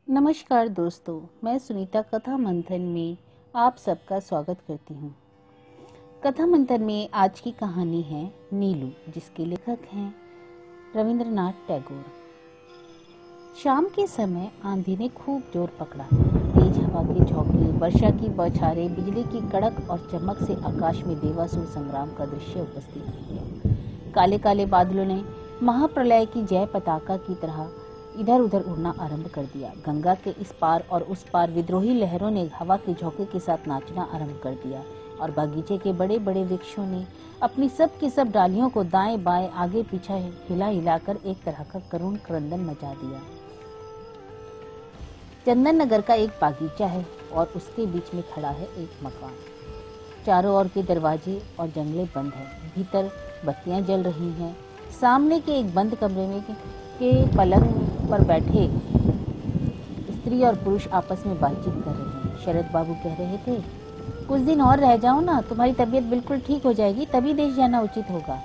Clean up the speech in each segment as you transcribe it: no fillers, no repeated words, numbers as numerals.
नमस्कार दोस्तों, मैं सुनीता कथा मंथन में आप सबका स्वागत करती हूँ। कथा मंथन में आज की कहानी है नीलू, जिसके लेखक हैं रविंद्रनाथ टैगोर। शाम के समय आंधी ने खूब जोर पकड़ा। तेज हवा के झोंके, वर्षा की बौछारें, बिजली की कड़क और चमक से आकाश में देवासुर संग्राम का दृश्य उपस्थित हो गया। काले काले बादलों ने महाप्रलय की जय पताका की तरह इधर उधर उड़ना आरंभ कर दिया। गंगा के इस पार और उस पार विद्रोही लहरों ने हवा के झोंके के साथ नाचना आरंभ कर दिया और बागीचे के बड़े बड़े वृक्षों ने अपनी सब की सब डालियों को दाएं बाएं आगे पीछे हिला हिलाकर एक तरह का करुण क्रंदन मचा दिया। चंदन नगर का एक बागीचा है और उसके बीच में खड़ा है एक मकान। चारों ओर के दरवाजे और जंगले बंद हैं। भीतर बत्तियां जल रही हैं। सामने के एक बंद कमरे में के पलंग पर बैठे स्त्री और पुरुष आपस में बातचीत कर रहे हैं। शरद बाबू कह रहे थे, कुछ दिन और रह जाओ ना, तुम्हारी तबीयत बिल्कुल ठीक हो जाएगी, तभी देश जाना उचित होगा।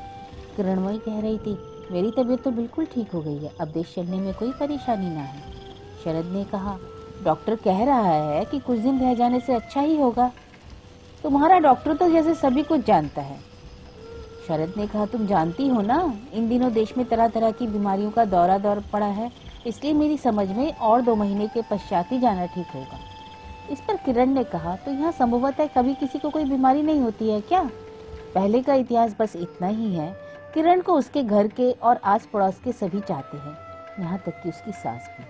किरणमयी कह रही थी, मेरी तबीयत तो बिल्कुल ठीक हो गई है, अब देश चलने में कोई परेशानी ना है। शरद ने कहा, डॉक्टर कह रहा है कि कुछ दिन रह जाने से अच्छा ही होगा। तुम्हारा डॉक्टर तो जैसे सभी कुछ जानता है। शरद ने कहा, तुम जानती हो ना, इन दिनों देश में तरह तरह की बीमारियों का दौर पड़ा है, इसलिए मेरी समझ में और 2 महीने के पश्चात ही जाना ठीक होगा। इस पर किरण ने कहा, तो यहाँ संभवतः कभी किसी को कोई बीमारी नहीं होती है क्या? पहले का इतिहास बस इतना ही है। किरण को उसके घर के और आस पड़ोस के सभी चाहते हैं, यहाँ तक कि उसकी सास भी।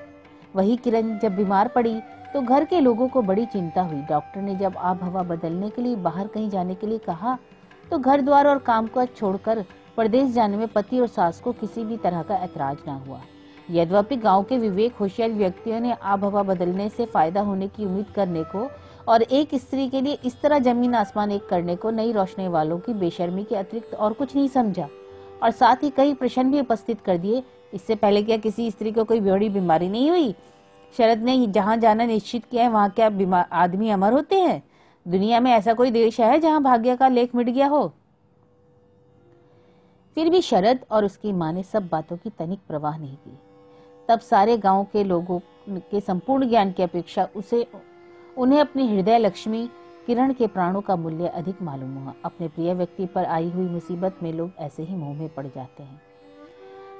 वही किरण जब बीमार पड़ी तो घर के लोगों को बड़ी चिंता हुई। डॉक्टर ने जब आब हवा बदलने के लिए बाहर कहीं जाने के लिए कहा तो घर द्वार और काम काज छोड़कर परदेश जाने में पति और सास को किसी भी तरह का ऐतराज ना हुआ। यद्यपि गांव के विवेक होशियार व्यक्तियों ने आब हवा बदलने से फायदा होने की उम्मीद करने को और एक स्त्री के लिए इस तरह जमीन आसमान एक करने को नई रोशनी वालों की बेशर्मी के अतिरिक्त और कुछ नहीं समझा, और साथ ही कई प्रश्न भी उपस्थित कर दिए। इससे पहले क्या किसी स्त्री को कोई बड़ी बीमारी नहीं हुई? शरद ने जहाँ जाना निश्चित किया है, वहाँ क्या आदमी अमर होते हैं? दुनिया में ऐसा कोई देश है जहाँ भाग्य का लेख मिट गया हो? फिर भी शरद और उसकी माँ ने सब बातों की तनिक परवाह नहीं की। तब सारे गांव के लोगों के संपूर्ण ज्ञान की अपेक्षा उन्हें अपनी हृदय लक्ष्मी किरण के प्राणों का मूल्य अधिक मालूम हुआ। अपने प्रिय व्यक्ति पर आई हुई मुसीबत में लोग ऐसे ही मुंह में पड़ जाते हैं।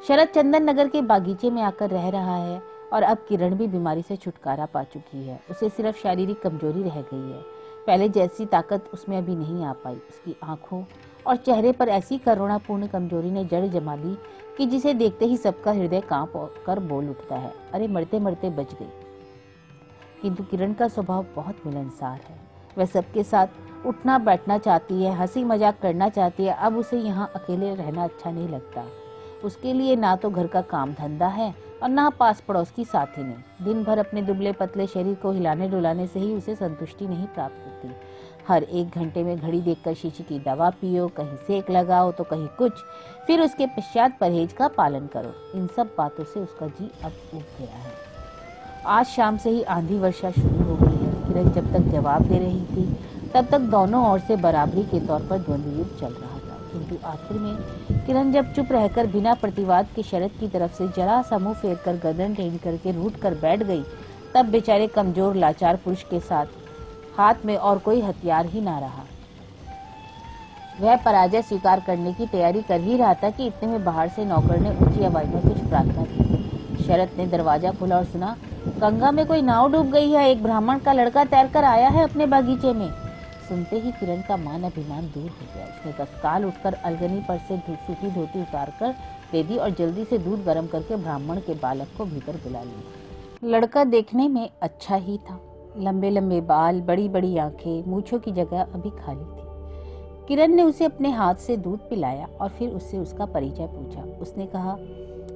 शरद चंदन नगर के बागीचे में आकर रह रहा है और अब किरण भी बीमारी से छुटकारा पा चुकी है। उसे सिर्फ शारीरिक कमजोरी रह गई है। पहले जैसी ताकत उसमें अभी नहीं आ पाई। उसकी आंखों और चेहरे पर ऐसी करुणापूर्ण कमजोरी ने जड़ जमा ली कि जिसे देखते ही सबका हृदय कांप कर बोल उठता है, अरे मरते मरते बच गई। किंतु किरण का स्वभाव बहुत मिलनसार है। वह सबके साथ उठना बैठना चाहती है, हंसी मजाक करना चाहती है। अब उसे यहाँ अकेले रहना अच्छा नहीं लगता। उसके लिए ना तो घर का काम धंधा है और ना पास पड़ोस की साथी नहीं। दिन भर अपने दुबले पतले शरीर को हिलाने डुलाने से ही उसे संतुष्टि नहीं प्राप्त होती। हर 1 घंटे में घड़ी देखकर शीशी की दवा पियो, कहीं सेक लगाओ तो कहीं कुछ, फिर उसके पश्चात परहेज का पालन करो। इन सब बातों से उसका जी अब उब गया है। आज शाम से ही आंधी वर्षा शुरू हो गई है। किरण जब तक जवाब दे रही थी तब तक दोनों ओर से बराबरी के तौर पर द्वंद्व युद्ध चल रहा था। किंतु आखिर में किरण जब चुप रहकर बिना प्रतिवाद के शरद की तरफ से जरा सा मुंह फेर कर गर्दन टेढ़ी करके रूठ कर बैठ गई, तब बेचारे कमजोर लाचार पुरुष के साथ हाथ में और कोई हथियार ही ना रहा। वह पराजय स्वीकार करने की तैयारी कर ही रहा था कि इतने में बाहर से नौकर ने ऊंची आवाज में कुछ प्रार्थना की। शरद ने दरवाजा खोला और सुना, गंगा में कोई नाव डूब गई है, एक ब्राह्मण का लड़का तैरकर आया है अपने बागीचे में। सुनते ही किरण का मान अभिमान दूर हो गया। उसने तत्काल उठकर अलगनी पर से सूखी धोती उतारकर दे दी और जल्दी से दूध गर्म करके ब्राह्मण के बालक को भीतर बुला लिया। लड़का देखने में अच्छा ही था। लंबे लंबे बाल, बड़ी बड़ी आंखें, मूंछों की जगह अभी खाली थी। किरण ने उसे अपने हाथ से दूध पिलाया और फिर उससे उसका परिचय पूछा। उसने कहा,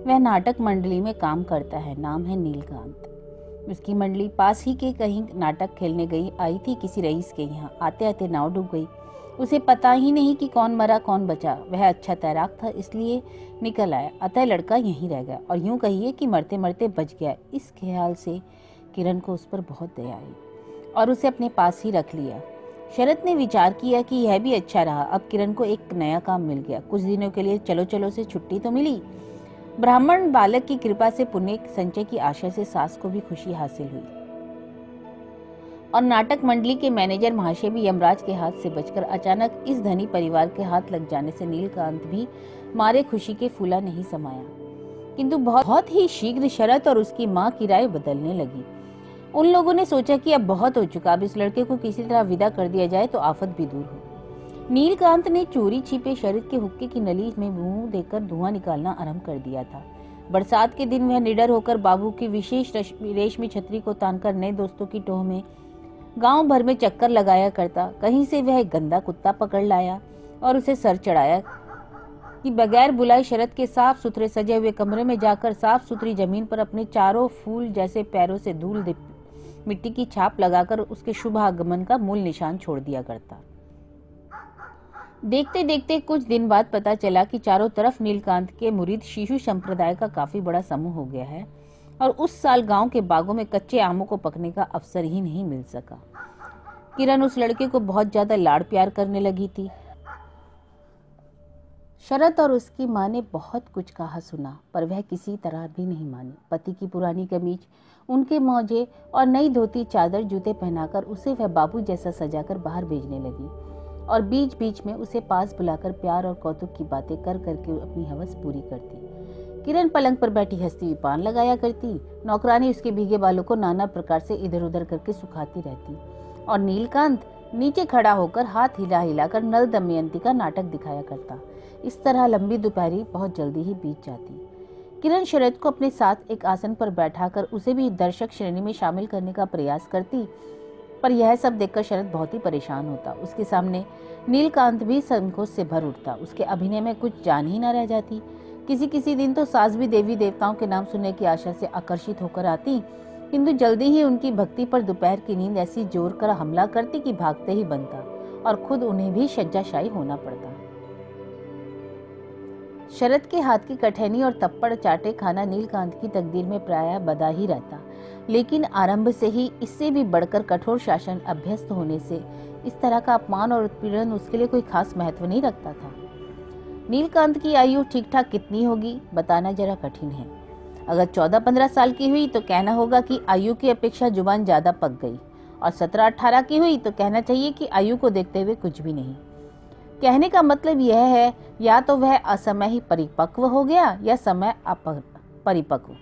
वह नाटक मंडली में काम करता है, नाम है नीलकांत। उसकी मंडली पास ही के कहीं नाटक खेलने आई थी किसी रईस के यहाँ। आते आते नाव डूब गई। उसे पता ही नहीं कि कौन मरा कौन बचा। वह अच्छा तैराक था इसलिए निकल आया, अतः लड़का यहीं रह गया और यूं कहिए कि मरते मरते बच गया। इस ख्याल से किरण को उस पर बहुत दया आई और उसे अपने पास ही रख लिया। शरद ने विचार किया कि यह भी अच्छा रहा। अब किरण को एक नया काम मिल गया। कुछ दिनों के लिए चलो चलो से छुट्टी तो मिली। ब्राह्मण बालक की कृपा से पुण्य संचय की आशा से सास को भी खुशी हासिल हुई और नाटक मंडली के मैनेजर महाशय भी यमराज के हाथ से बचकर अचानक इस धनी परिवार के हाथ लग जाने से नीलकांत भी मारे खुशी के फूला नहीं समाया। किंतु बहुत ही शीघ्र शरत और उसकी माँ की राय बदलने लगी। उन लोगों ने सोचा कि अब बहुत हो चुका, अब इस लड़के को किसी तरह विदा कर दिया जाए तो आफत भी दूर हो। नीलकांत ने चोरी छिपे शरद के हुक्के की नली में मुंह देकर धुआं निकालना आरंभ कर दिया था। बरसात के दिन वह निडर होकर बाबू की विशेष रेशमी छतरी को तानकर नए दोस्तों की टोह में गांव भर में चक्कर लगाया करता। कहीं से वह एक गंदा कुत्ता पकड़ लाया और उसे सर चढ़ाया कि बगैर बुलाए शरद के साफ सुथरे सजे हुए कमरे में जाकर साफ सुथरी जमीन पर अपने चारों फूल जैसे पैरों से धूल मिट्टी की छाप लगाकर उसके शुभ आगमन का मूल निशान छोड़ दिया करता। देखते देखते कुछ दिन बाद पता चला कि चारों तरफ नीलकांत के मुरीद शिशु संप्रदाय का काफी बड़ा समूह हो गया है और उस साल गांव के बागों में कच्चे आमों को पकने का अवसर ही नहीं मिल सका। किरण उस लड़के को बहुत ज्यादा लाड़ प्यार करने लगी थी। शरद और उसकी माँ ने बहुत कुछ कहा सुना, पर वह किसी तरह भी नहीं मानी। पति की पुरानी कमीज, उनके मौजे और नई धोती चादर जूते पहनाकर उसे वह बाबू जैसा सजाकर बाहर भेजने लगी और बीच बीच में उसे पास बुलाकर प्यार और कौतुक की बातें कर करके अपनी हवस पूरी करती। किरण पलंग पर बैठी हंसती हुई पान लगाया करती। नौकरानी उसके भीगे बालों को नाना प्रकार से इधर उधर करके सुखाती रहती और नीलकांत नीचे खड़ा होकर हाथ हिला हिलाकर नल दमयंती का नाटक दिखाया करता। इस तरह लंबी दोपहरी बहुत जल्दी ही बीत जाती। किरण शरद को अपने साथ एक आसन पर बैठाकर उसे भी दर्शक श्रेणी में शामिल करने का प्रयास करती, पर यह सब देखकर शरद बहुत ही परेशान होता। उसके सामने नीलकांत भी संकोच से भर उठता। उसके अभिनय में कुछ जान ही न रह जाती। किसी किसी दिन तो सास भी देवी देवताओं के नाम सुनने की आशा से आकर्षित होकर आती, किंतु जल्दी ही उनकी भक्ति पर दोपहर की नींद ऐसी जोर कर हमला करती कि भागते ही बनता और खुद उन्हें भी शय्याशायी होना पड़ता। शरद के हाथ की कठैनी और थप्पड़ चाटे खाना नीलकांत की तकदीर में प्रायः बदा ही रहता, लेकिन आरंभ से ही इससे भी बढ़कर कठोर शासन अभ्यस्त होने से इस तरह का अपमान और उत्पीड़न उसके लिए कोई खास महत्व नहीं रखता था। नीलकांत की आयु ठीक ठाक कितनी होगी बताना जरा कठिन है। अगर 14-15 साल की हुई तो कहना होगा कि आयु की अपेक्षा जुबान ज्यादा पक गई, और 17-18 की हुई तो कहना चाहिए कि आयु को देखते हुए कुछ भी नहीं। कहने का मतलब यह है, या तो वह असमय ही परिपक्व हो गया या समय परिपक्व।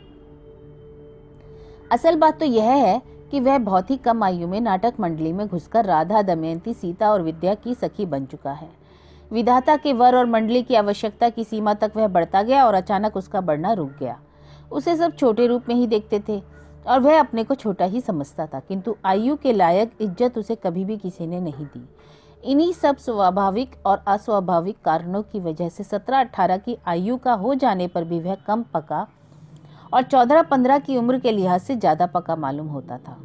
असल बात तो यह है कि वह बहुत ही कम आयु में नाटक मंडली में घुसकर राधा, दमयंती, सीता और विद्या की सखी बन चुका है। विधाता के वर और मंडली की आवश्यकता की सीमा तक वह बढ़ता गया और अचानक उसका बढ़ना रुक गया। उसे सब छोटे रूप में ही देखते थे और वह अपने को छोटा ही समझता था, किंतु आयु के लायक इज्जत उसे कभी भी किसी ने नहीं दी। इन्हीं सब स्वाभाविक और अस्वाभाविक कारणों की वजह से 17-18 की आयु का हो जाने पर भी वह कम पका और 14-15 की उम्र के लिहाज से ज्यादा पका मालूम होता था।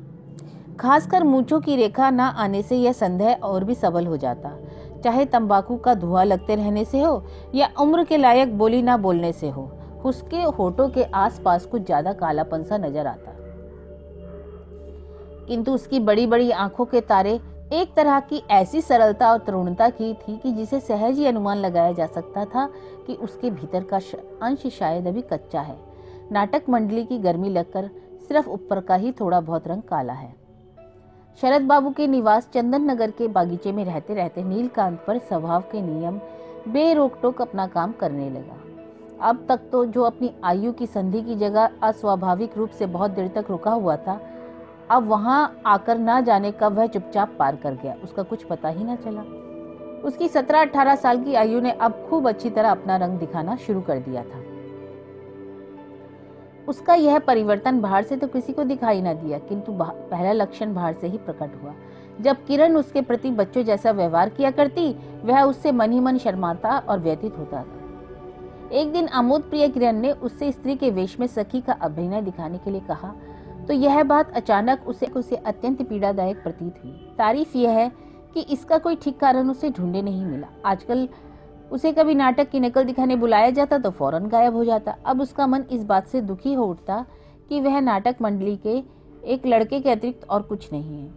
खासकर मूंछों की रेखा न आने से यह संदेह और भी सबल हो जाता, चाहे तंबाकू का धुआं लगते रहने से हो या उम्र के लायक बोली ना बोलने से हो। उसके होठों के आसपास कुछ ज्यादा कालापन सा नजर आता, किंतु उसकी बड़ी बड़ी आंखों के तारे एक तरह की ऐसी सरलता और तरुणता की थी कि जिसे सहज ही अनुमान लगाया जा सकता था कि उसके भीतर का अंश शायद अभी कच्चा है। नाटक मंडली की गर्मी लगकर सिर्फ ऊपर का ही थोड़ा बहुत रंग काला है। शरद बाबू के निवास चंदन नगर के बागीचे में रहते रहते नीलकांत पर स्वभाव के नियम बेरोक टोक अपना काम करने लगा। अब तक तो जो अपनी आयु की संधि की जगह अस्वाभाविक रूप से बहुत देर तक रुका हुआ था, अब वहां आकर ना जाने कब वह चुपचाप पार कर गया, उसका कुछ पता ही ना चला। उसकी 17-18 साल की आयु ने अब खूब अच्छी तरह अपना रंग दिखाना शुरू कर दिया था। उसका यह परिवर्तन बाहर से तो किसी को दिखाई ना दिया, किंतु पहला लक्षण बाहर से ही प्रकट हुआ। जब किरण उसके प्रति बच्चों जैसा व्यवहार किया करती, वह उससे मन ही मन शर्माता और व्यथित होता था। एक दिन आमोद प्रिय किरण ने उससे स्त्री के वेश में सखी का अभिनय दिखाने के लिए कहा, तो यह बात अचानक उसे अत्यंत पीड़ादायक प्रतीत हुई। तारीफ यह है कि इसका कोई ठीक कारण उसे ढूंढे नहीं मिला। आजकल उसे कभी नाटक की नकल दिखाने बुलाया जाता तो फौरन गायब हो जाता। अब उसका मन इस बात से दुखी हो उठता कि वह नाटक मंडली के एक लड़के के अतिरिक्त और कुछ नहीं है।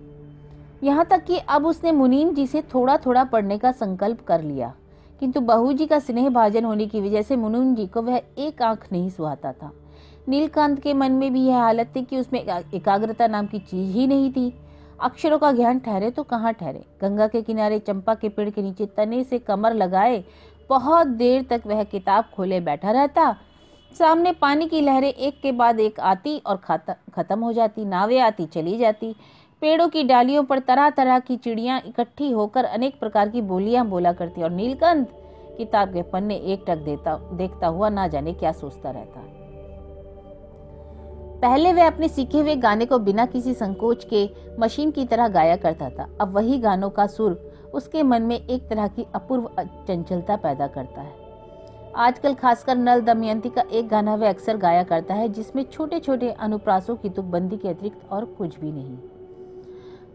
यहाँ तक कि अब उसने मुनीम जी से थोड़ा थोड़ा पढ़ने का संकल्प कर लिया, किंतु बहू जी का स्नेह भाजन होने की वजह से मुनिम जी को वह एक आंख नहीं सुहाता था। नीलकांत के मन में भी यह हालत थी कि उसमें एकाग्रता नाम की चीज ही नहीं थी। अक्षरों का ज्ञान ठहरे तो कहाँ ठहरे। गंगा के किनारे चंपा के पेड़ के नीचे तने से कमर लगाए बहुत देर तक वह किताब खोले बैठा रहता। सामने पानी की लहरें एक के बाद एक आती और खत्म हो जाती, नावें आती चली जाती। पेड़ों की डालियों पर तरह तरह की चिड़ियां इकट्ठी होकर अनेक प्रकार की बोलियां बोला करती और नीलकंठ किताब के पन्ने एकटक देखता हुआ ना जाने क्या सोचता रहता। पहले वह अपने सीखे हुए गाने को बिना किसी संकोच के मशीन की तरह गाया करता था। अब वही गानों का सुर उसके मन में एक तरह की अपूर्व चंचलता पैदा करता है। आजकल खासकर नल दमयंती का एक गाना वह अक्सर गाया करता है, जिसमें छोटे छोटे अनुप्रासों की तुकबंदी के अतिरिक्त और कुछ भी नहीं।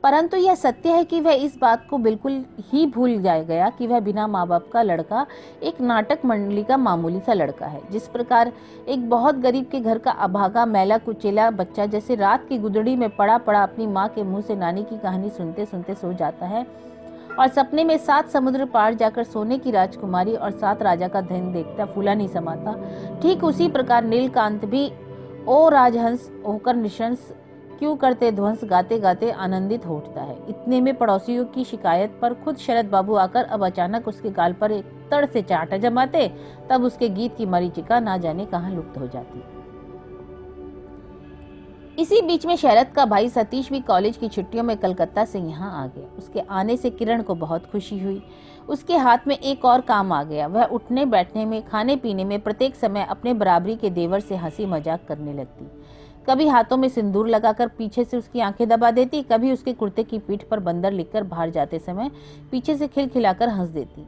परंतु यह सत्य है कि वह इस बात को बिल्कुल ही भूल गया कि वह बिना माँ बाप का लड़का एक नाटक मंडली का मामूली सा लड़का है। जिस प्रकार एक बहुत गरीब के घर का अभागा मैला कुचेला बच्चा जैसे रात की गुदड़ी में पड़ा पड़ा अपनी माँ के मुंह से नानी की कहानी सुनते सुनते सो जाता है और सपने में 7 समुद्र पार जाकर सोने की राजकुमारी और 7 राजा का धन देखता फूला नहीं समाता, ठीक उसी प्रकार नीलकांत भी ओ राजहंस होकर निशंस क्यों करते ध्वंस गाते गाते आनंदित हो उठता है। इतने में पड़ोसियों की शिकायत पर खुद शरद बाबू आकर अब अचानक उसके गाल पर एक तड़ से चांटा जमाते, तब उसके गीत की मरीचिका ना जाने कहां लुप्त हो जाती। इसी बीच में शरद का भाई सतीश भी कॉलेज की छुट्टियों में कलकत्ता से यहाँ आ गया। उसके आने से किरण को बहुत खुशी हुई। उसके हाथ में एक और काम आ गया। वह उठने बैठने में, खाने पीने में प्रत्येक समय अपने बराबरी के देवर से हंसी मजाक करने लगती। कभी हाथों में सिंदूर लगाकर पीछे से उसकी आंखें दबा देती, कभी उसके कुर्ते की पीठ पर बंदर लिखकर बाहर जाते समय पीछे से खिलखिलाकर हंस देती,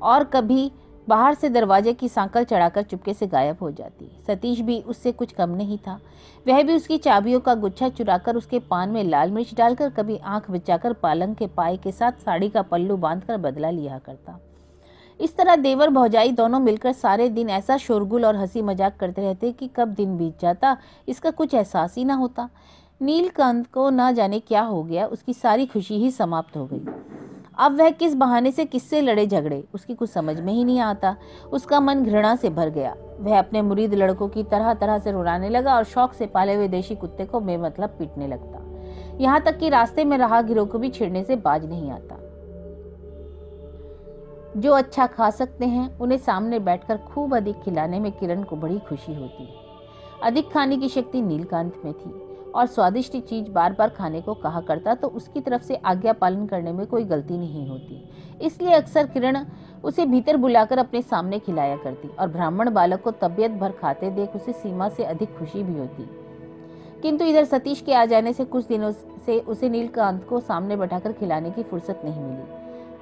और कभी बाहर से दरवाजे की सांकल चढ़ाकर चुपके से गायब हो जाती। सतीश भी उससे कुछ कम नहीं था। वह भी उसकी चाबियों का गुच्छा चुराकर उसके पान में लाल मिर्च डालकर, कभी आंख बिचाकर पालंग के पाए के साथ साड़ी का पल्लू बांधकर बदला लिया करता। इस तरह देवर भौजाई दोनों मिलकर सारे दिन ऐसा शोरगुल और हंसी मजाक करते रहते कि कब दिन बीत जाता इसका कुछ एहसास ही ना होता। नीलकांत को ना जाने क्या हो गया, उसकी सारी खुशी ही समाप्त हो गई। अब वह किस बहाने से किससे लड़े झगड़े उसकी कुछ समझ में ही नहीं आता। उसका मन घृणा से भर गया। वह अपने मुरीद लड़कों की तरह तरह से रुलाने लगा और शौक से पाले हुए देशी कुत्ते को बेमतलब पीटने लगता। यहाँ तक कि रास्ते में राहगीरों को भी छेड़ने से बाज नहीं आता। जो अच्छा खा सकते हैं उन्हें सामने बैठकर खूब अधिक खिलाने में किरण को बड़ी खुशी होती है। अधिक खाने की शक्ति नीलकांत में थी और स्वादिष्ट चीज बार बार खाने को कहा करता तो उसकी तरफ से आज्ञा पालन करने में कोई गलती नहीं होती। इसलिए अक्सर किरण उसे भीतर बुलाकर अपने सामने खिलाया करती और ब्राह्मण बालक को तबीयत भर खाते देख उसे सीमा से अधिक खुशी भी होती। किंतु इधर सतीश के आ जाने से कुछ दिनों से उसे नीलकांत को सामने बैठाकर खिलाने की फुर्सत नहीं मिली।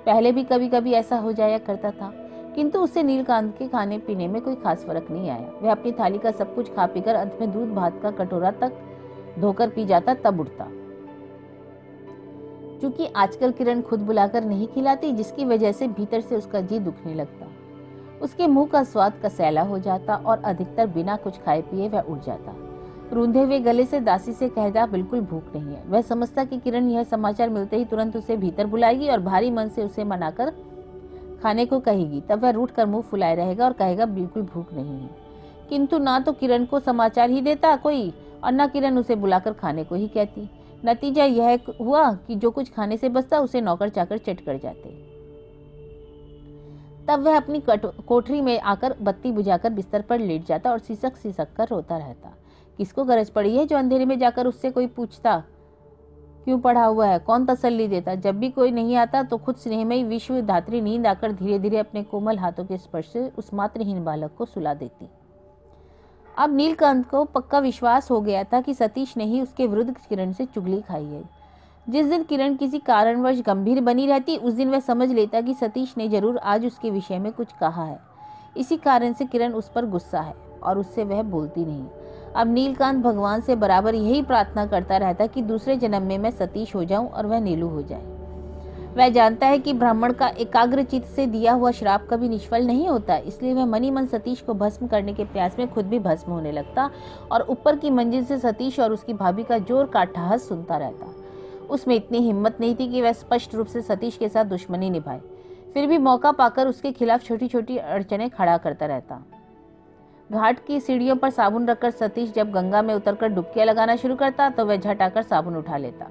पहले भी कभी कभी ऐसा हो जाया करता था, किंतु उससे नीलकांत के खाने पीने में कोई खास फर्क नहीं आया। वह अपनी थाली का सब कुछ खा पीकर अंत में दूध भात का कटोरा तक धोकर पी जाता, तब उठता। चूंकि आजकल किरण खुद बुलाकर नहीं खिलाती, जिसकी वजह से भीतर से उसका जी दुखने लगता। उसके मुंह का स्वाद कसैला हो जाता और अधिकतर बिना कुछ खाए पिए वह उठ जाता। रूंधे हुए गले से दासी से कहता बिल्कुल भूख नहीं है। वह समझता कि किरण यह समाचार मिलते ही तुरंत उसे भीतर बुलाएगी और भारी मन से उसे मनाकर खाने को कहेगी। तब वह रूठ कर मुंह फुलाए रहेगा और कहेगा बिल्कुल भूख नहीं है। किंतु ना तो किरण को समाचार ही देता कोई और न किरण उसे बुलाकर खाने को ही कहती। नतीजा यह हुआ कि जो कुछ खाने से बचता उसे नौकर चाकर चट कर जाते। तब वह अपनी कोठरी में आकर बत्ती बुझाकर बिस्तर पर लेट जाता और सिसक सिसक कर रोता रहता। किसको गरज पड़ी है जो अंधेरे में जाकर उससे कोई पूछता क्यों पढ़ा हुआ है, कौन तसल्ली देता। जब भी कोई नहीं आता तो खुद स्नेहमयी विश्व धात्री नींद आकर धीरे धीरे अपने कोमल हाथों के स्पर्श से उस मात्रहीन बालक को सुला देती। अब नीलकांत को पक्का विश्वास हो गया था कि सतीश ने ही उसके विरुद्ध किरण से चुगली खाई है। जिस दिन किरण किसी कारणवश गंभीर बनी रहती, उस दिन वह समझ लेता कि सतीश ने जरूर आज उसके विषय में कुछ कहा है। इसी कारण से किरण उस पर गुस्सा है और उससे वह बोलती नहीं। अब नीलकांत भगवान से बराबर यही प्रार्थना करता रहता कि दूसरे जन्म में मैं सतीश हो जाऊं और वह नीलू हो जाए। वह जानता है कि ब्राह्मण का एकाग्र चित्त से दिया हुआ श्राप कभी निष्फल नहीं होता, इसलिए वह मनी मन सतीश को भस्म करने के प्रयास में खुद भी भस्म होने लगता और ऊपर की मंजिल से सतीश और उसकी भाभी का जोर का ठहास सुनता रहता। उसमें इतनी हिम्मत नहीं थी कि वह स्पष्ट रूप से सतीश के साथ दुश्मनी निभाए। फिर भी मौका पाकर उसके खिलाफ छोटी छोटी अड़चनें खड़ा करता रहता। घाट की सीढ़ियों पर साबुन रखकर सतीश जब गंगा में उतरकर डुबकियां लगाना शुरू करता तो वह झट आकर साबुन उठा लेता।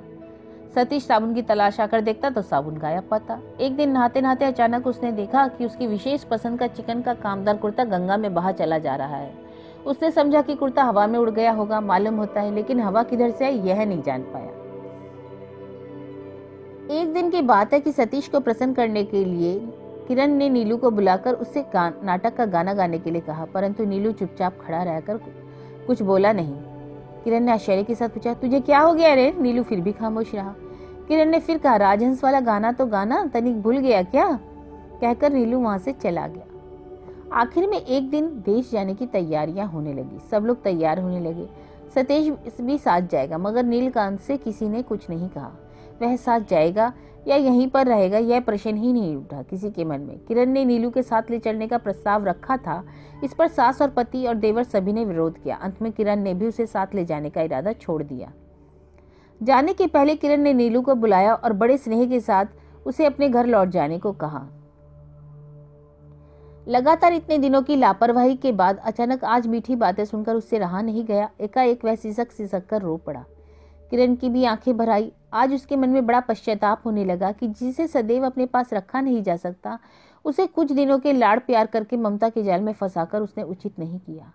सतीश साबुन की तलाश आकर देखता तो साबुन गायब पाता। एक दिन नहाते नहाते अचानक उसने देखा कि उसकी विशेष पसंद का चिकन का कामदार कुर्ता गंगा में बहा चला जा रहा है। उसने समझा कि कुर्ता हवा में उड़ गया होगा, मालूम होता है, लेकिन हवा किधर से आई यह नहीं जान पाया। एक दिन की बात है कि सतीश को प्रसन्न करने के लिए किरण ने नीलू को बुलाकर उससे नाटक का गाना गाने के लिए कहा, परंतु नीलू चुपचाप खड़ा रहकर कुछ बोला नहीं। किरण ने आश्चर्य के साथ पूछा, तुझे क्या हो गया रे? नीलू फिर भी खामोश रहा। किरण ने फिर कहा, राजहंस वाला गाना तो गाना, तनिक भूल गया क्या? कहकर नीलू वहां से चला गया। आखिर में एक दिन देश जाने की तैयारियां होने लगी। सब लोग तैयार होने लगे। सतीश भी साथ जाएगा, मगर नीलकांत से किसी ने कुछ नहीं कहा। वह साथ जाएगा या यहीं पर रहेगा यह प्रश्न ही नहीं उठा किसी के मन में। किरण ने नीलू के साथ ले चलने का प्रस्ताव रखा था। इस पर सास और पति और देवर सभी ने विरोध किया। अंत में किरण ने भी उसे साथ ले जाने का इरादा छोड़ दिया। जाने के पहले किरण ने नीलू को बुलाया और बड़े स्नेह के साथ उसे अपने घर लौट जाने को कहा। लगातार इतने दिनों की लापरवाही के बाद अचानक आज मीठी बातें सुनकर उससे रहा नहीं गया। एकाएक वह सिसक सिसक कर रो पड़ा। किरण की भी आंखें भर आई। आज उसके मन में बड़ा पश्चाताप होने लगा कि जिसे सदैव अपने पास रखा नहीं जा सकता, उसे कुछ दिनों के लाड़ प्यार करके ममता के जाल में फंसाकर उसने उचित नहीं किया।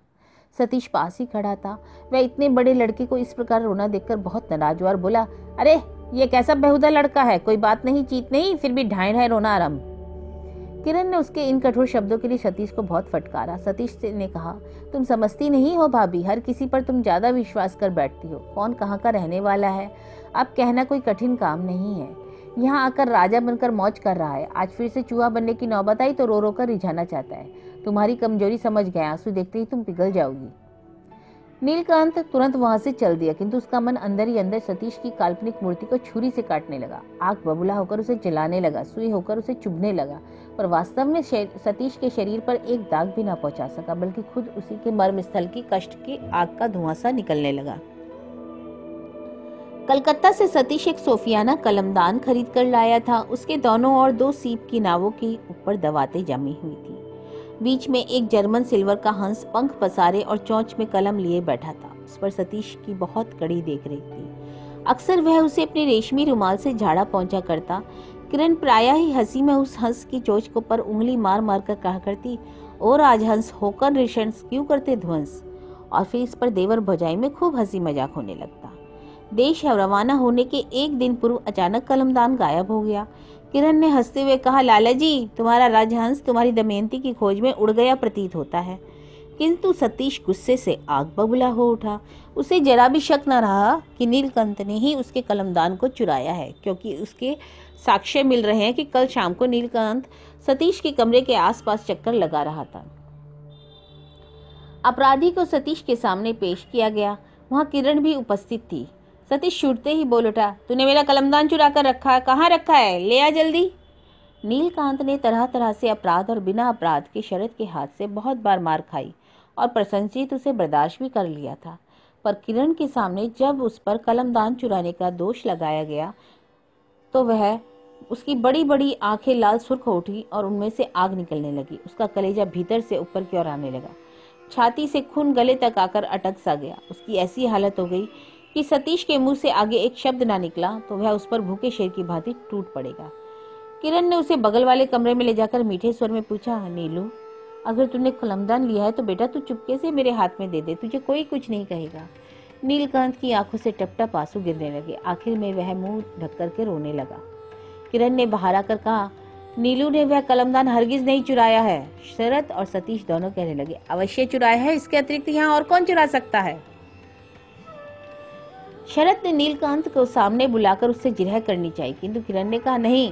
सतीश पास ही खड़ा था। वह इतने बड़े लड़के को इस प्रकार रोना देखकर बहुत नाराज हुआ और बोला, अरे ये कैसा बेहुदा लड़का है, कोई बात नहीं, चीत नहीं, फिर भी ढाई ढाई रोना आरंभ। किरण ने उसके इन कठोर शब्दों के लिए सतीश को बहुत फटकारा। सतीश ने कहा, तुम समझती नहीं हो भाभी, हर किसी पर तुम ज्यादा विश्वास कर बैठती हो। कौन कहाँ का रहने वाला है, अब कहना कोई कठिन काम नहीं है। यहाँ आकर राजा बनकर मौज कर रहा है, आज फिर से चूहा बनने की नौबत आई तो रो रो कर रिझाना चाहता है। तुम्हारी कमजोरी समझ गया, आंसू देखते ही तुम पिघल जाओगी। नीलकांत तुरंत वहां से चल दिया, किंतु उसका मन अंदर ही अंदर सतीश की काल्पनिक मूर्ति को छुरी से काटने लगा। आग बबूला होकर उसे जलाने लगा, सुई होकर उसे चुभने लगा, पर वास्तव में सतीश के शरीर पर एक दाग भी ना पहुंचा सका, बल्कि खुद उसी के मर्म स्थल की कष्ट की आग का धुआं सा निकलने लगा। कलकत्ता से सतीश एक सोफियाना कलमदान खरीद कर लाया था। उसके दोनों ओर 2 सीप की नावों के ऊपर दवातें जमी हुई थी। बीच में एक जर्मन सिल्वर का हंस पंख पसारे और चोंच में कलम लिए बैठा था। उस पर सतीश की बहुत कड़ी देखरेख थी। अक्सर वह उसे अपने रेशमी रुमाल से झाड़ा पहुंचा करता। किरण प्रायः ही हंसी में उस हंस की चोंच को पर उंगली मार मार कर कहा करती, ओ राजहंस, होकर नृशंस क्यों करते ध्वंस। और फिर इस पर देवर भौजाई में खूब हंसी मजाक होने लगता। देश रवाना होने के एक दिन पूर्व अचानक कलमदान गायब हो गया। किरण ने हंसते हुए कहा, लाला जी, तुम्हारा राजहंस तुम्हारी दमयंती की खोज में उड़ गया प्रतीत होता है। किंतु सतीश गुस्से से आग बबूला हो उठा। उसे जरा भी शक न रहा कि नीलकंठ ने ही उसके कलमदान को चुराया है, क्योंकि उसके साक्ष्य मिल रहे हैं कि कल शाम को नीलकंठ सतीश के कमरे के आसपास चक्कर लगा रहा था। अपराधी को सतीश के सामने पेश किया गया। वहां किरण भी उपस्थित थी। सतीश छूटते ही बोल उठा, तूने मेरा कलमदान चुरा कर रखा, कहाँ रखा है, ले आ जल्दी। नीलकांत ने तरह तरह से अपराध और बिना अपराध के शरद के हाथ से बहुत बार मार खाई और प्रसन्नचित्त उसे बर्दाश्त भी कर लिया था, पर किरण के सामने जब उस पर कलमदान चुराने का दोष लगाया गया तो वह उसकी बड़ी बड़ी आंखें लाल सुर्ख हो उठी और उनमें से आग निकलने लगी। उसका कलेजा भीतर से ऊपर की ओर आने लगा। छाती से खून गले तक आकर अटक सा गया। उसकी ऐसी हालत हो गई कि सतीश के मुंह से आगे एक शब्द ना निकला तो वह उस पर भूखे शेर की भांति टूट पड़ेगा। किरण ने उसे बगल वाले कमरे में ले जाकर मीठे स्वर में पूछा, नीलू, अगर तूने कलमदान लिया है तो बेटा तू चुपके से मेरे हाथ में दे दे, तुझे कोई कुछ नहीं कहेगा। नीलकांत की आंखों से टप टप आंसू गिरने लगे। आखिर में वह मुंह ढक करके रोने लगा। किरण ने बाहर आकर कहा, नीलू ने वह कलमदान हरगिज नहीं चुराया है। शरद और सतीश दोनों कहने लगे, अवश्य चुराया है, इसके अतिरिक्त यहाँ और कौन चुरा सकता है। शरद ने नीलकांत को सामने बुलाकर उससे जिरह करनी चाहिए, किंतु किरण ने कहा, नहीं,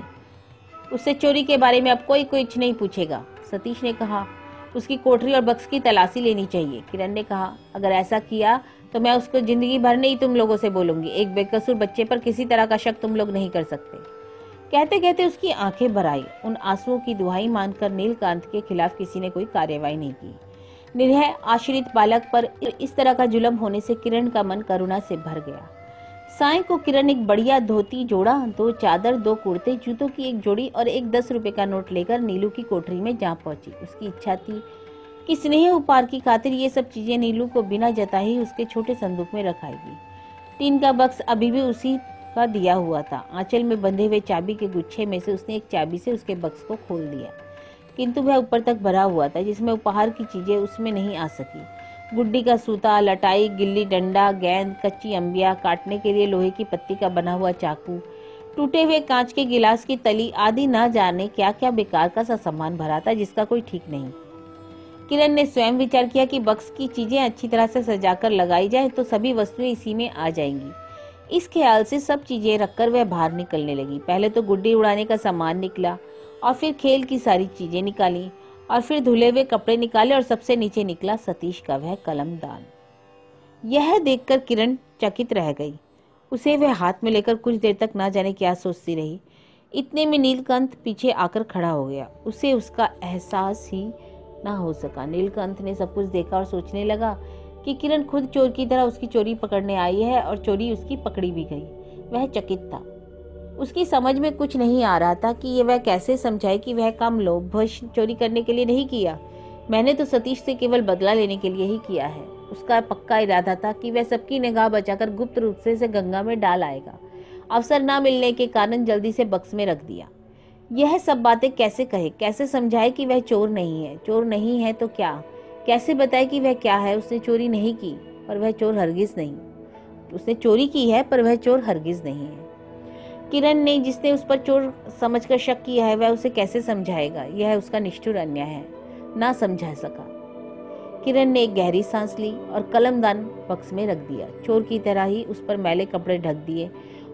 उससे चोरी के बारे में अब कोई कुछ नहीं पूछेगा। सतीश ने कहा, उसकी कोठरी और बक्स की तलाशी लेनी चाहिए। किरण ने कहा, अगर ऐसा किया तो मैं उसको जिंदगी भर नहीं तुम लोगों से बोलूंगी। एक बेकसूर बच्चे पर किसी तरह का शक तुम लोग नहीं कर सकते। कहते कहते उसकी आंखें भर आई। उन आंसुओं की दुहाई मानकर नीलकांत के खिलाफ किसी ने कोई कार्यवाही नहीं की। निरह आश्रित बालक पर इस तरह का जुल्म होने से किरण का मन करुणा से भर गया। साय को किरण एक बढ़िया धोती जोड़ा, 2 चादर, 2 कुर्ते, जूतों की एक जोड़ी और एक 10 रुपए का नोट लेकर नीलू की कोठरी में जा पहुंची। उसकी इच्छा थी कि स्नेह उपहार की खातिर ये सब चीजें नीलू को बिना जताए ही उसके छोटे संदूक में रखाएगी। टीन का बक्स अभी भी उसी का दिया हुआ था। आंचल में बंधे हुए चाबी के गुच्छे में से उसने एक चाबी से उसके बक्स को खोल दिया, किंतु वह ऊपर तक भरा हुआ था, जिसमें उपहार की चीजें उसमें नहीं आ सकी। गुड्डी का सूता, लटाई, गिल्ली डंडा, गेंद, कच्ची अंबिया, काटने के लिए लोहे की पत्ती का बना हुआ चाकू, टूटे हुए कांच के गिलास की तली आदि ना जाने क्या क्या बेकार का सा सामान भरा था, जिसका कोई ठीक नहीं। किरण ने स्वयं विचार किया कि बक्स की चीजें अच्छी तरह से सजाकर लगाई जाए तो सभी वस्तुएं इसी में आ जाएंगी। इस ख्याल से सब चीजें रखकर वह बाहर निकलने लगी। पहले तो गुड्डी उड़ाने का सामान निकला और फिर खेल की सारी चीजें निकाली और फिर धुले हुए कपड़े निकाले और सबसे नीचे निकला सतीश का वह कलमदान। यह देखकर किरण चकित रह गई। उसे वह हाथ में लेकर कुछ देर तक ना जाने क्या सोचती रही। इतने में नीलकंठ पीछे आकर खड़ा हो गया। उसे उसका एहसास ही ना हो सका। नीलकंठ ने सब कुछ देखा और सोचने लगा कि किरण खुद चोर की तरह उसकी चोरी पकड़ने आई है और चोरी उसकी पकड़ी भी गई। वह चकित था। उसकी समझ में कुछ नहीं आ रहा था कि ये वह कैसे समझाए कि वह काम लोभवश चोरी करने के लिए नहीं किया। मैंने तो सतीश से केवल बदला लेने के लिए ही किया है। उसका पक्का इरादा था कि वह सबकी निगाह बचाकर गुप्त रूप से इसे गंगा में डाल आएगा। अवसर ना मिलने के कारण जल्दी से बक्स में रख दिया। यह सब बातें कैसे कहे, कैसे समझाए कि वह चोर नहीं है। चोर नहीं है तो क्या, कैसे बताए कि वह क्या है। उसने चोरी नहीं की पर वह चोर हरगिज नहीं। उसने चोरी की है पर वह चोर हरगिज नहीं है। किरण ने जिसने उस पर चोर समझकर शक किया है वह उसे कैसे समझाएगा। यह उसका निष्ठुर अन्याय है। ना समझा सका। किरण ने एक गहरी सांस ली और कलमदान बक्स में रख दिया। चोर की तरह ही उस पर मैले कपड़े ढक दिए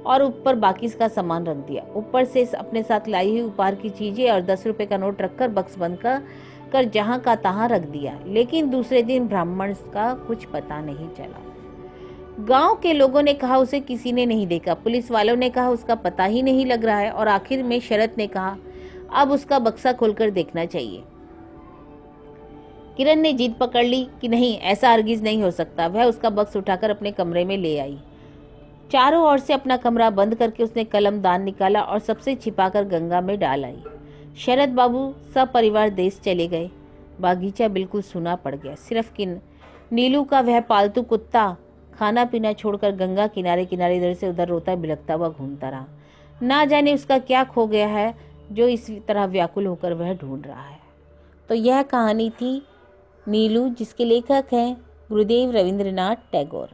और ऊपर बाकी का सामान रख दिया। ऊपर से अपने साथ लाई हुई उपहार की चीजें और 10 रुपए का नोट रखकर बक्स बंद कर जहां का तहां रख दिया। लेकिन दूसरे दिन ब्राह्मण का कुछ पता नहीं चला। गांव के लोगों ने कहा उसे किसी ने नहीं देखा। पुलिस वालों ने कहा उसका पता ही नहीं लग रहा है और आखिर में शरत ने कहा अब उसका बक्सा खोलकर देखना चाहिए। किरण ने जिद पकड़ ली कि नहीं, ऐसा हरगिज नहीं हो सकता। वह उसका बक्स उठाकर अपने कमरे में ले आई। चारों ओर से अपना कमरा बंद करके उसने कलमदान निकाला और सबसे छिपाकर गंगा में डाल आई। शरद बाबू सब परिवार देश चले गए। बागीचा बिल्कुल सूना पड़ गया। सिर्फ नीलू का वह पालतू कुत्ता खाना पीना छोड़कर गंगा किनारे किनारे इधर से उधर रोता बिलखता हुआ घूमता रहा। ना जाने उसका क्या खो गया है जो इस तरह व्याकुल होकर वह ढूंढ रहा है। तो यह कहानी थी नीलू, जिसके लेखक हैं गुरुदेव रविंद्रनाथ टैगोर।